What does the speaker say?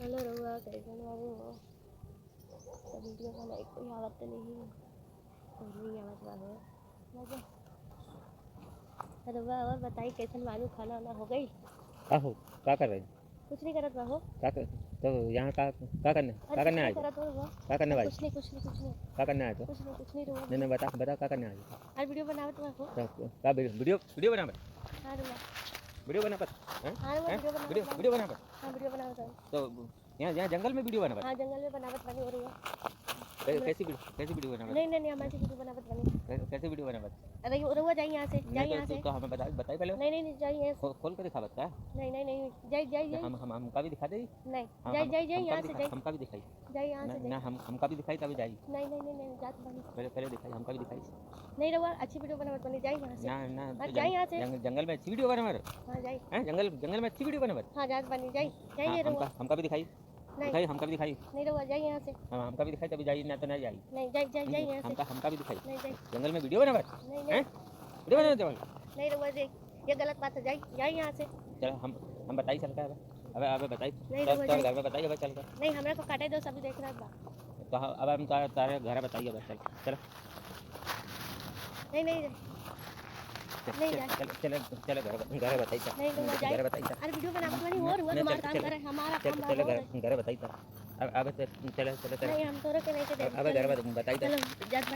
Hello रहुआ कैसन बाबू हो? तो वीडियो बनाई कोई आवत नहीं और नहीं आवत बाबू मजा रहुआ और बताई कैसन बानू खाना वाना हो गई? आहो का कर रहे हैं? कुछ नहीं करत बाबू। का कर, तो यहाँ का करने अरे कुछ आए नहीं थे? करत हो रहुआ। का करने भाई? कुछ नहीं कुछ नहीं कुछ नहीं का करने आए तो? कुछ नहीं रहुआ नहीं बोलो। बता बता का करने आए थे? अरे वीडियो बनावत बाबू। तो का वीडियो वीडियो बना हाँ रहुआ। वीडियो बना हैं हाँ रहुआ हैं वीडियो बनावत वीडियो बानी। बना हाँ वीडियो बनावत बानी। तो यहाँ यहाँ जंगल में वीडियो बना हाँ जंगल में बनावत बानी और रहुआ। कैसी वीडियो बना नहीं हमारी वीडियो बनावत बानी। कैसे वीडियो बना अरे रहुआ जाइए यहाँ से जाइए यहाँ से। तो हमें बताई पहले नहीं जाइए यहाँ से। खोल के दिखावत का नहीं जाइए हमका भी दिखा दे नहीं जाइए यहाँ से जाइए हमका भी दिखाई जाइए यहाँ से ना हमका भी दिखाई तभी जाई नहीं जात बानी। पहले दिखाई हमका भी दिखाई नहीं रहुआ अच्छी वीडियो बनावत बानी जाइए यहाँ से। ना हाँ जाइए यहाँ से। जंगल में अच्छी वीडियो बना हाँ जाइए। हैं जंगल में अच्छी वीडियो बना हाँ जात बानी जाइए रहुआ। हमका भी दिखाई नहीं हमका भी दिखाई नहीं रहुआ जाइए यहाँ से। हमका भी दिखाई तभी जाई ना तो नहीं जाई नहीं जाइए यहाँ से। हमका भी दिखाई नहीं जाइए जंगल में वीडियो बना नहीं वीडियो बना नहीं रहुआ जाइए ये गलत बात है जाइए यहाँ से। चलो हम बताई चल कर अब बताई नहीं तो रहुआ घर में बताइए अब चल कर नहीं हमरा को काटे दो सभी देख रहा बा। तो अब हम तारे घर बताइए अब चल चलो नहीं जाए चलो घर बताइए नहीं रहुआ जाइए। घर बताइए अरे वीडियो बनावत बानी और हुआ तुम्हारा काम करे हमारा काम चलो बाबू। घर बताइए अब चलो नहीं हम तोरे के नहीं के अब घर बताइए चलो जात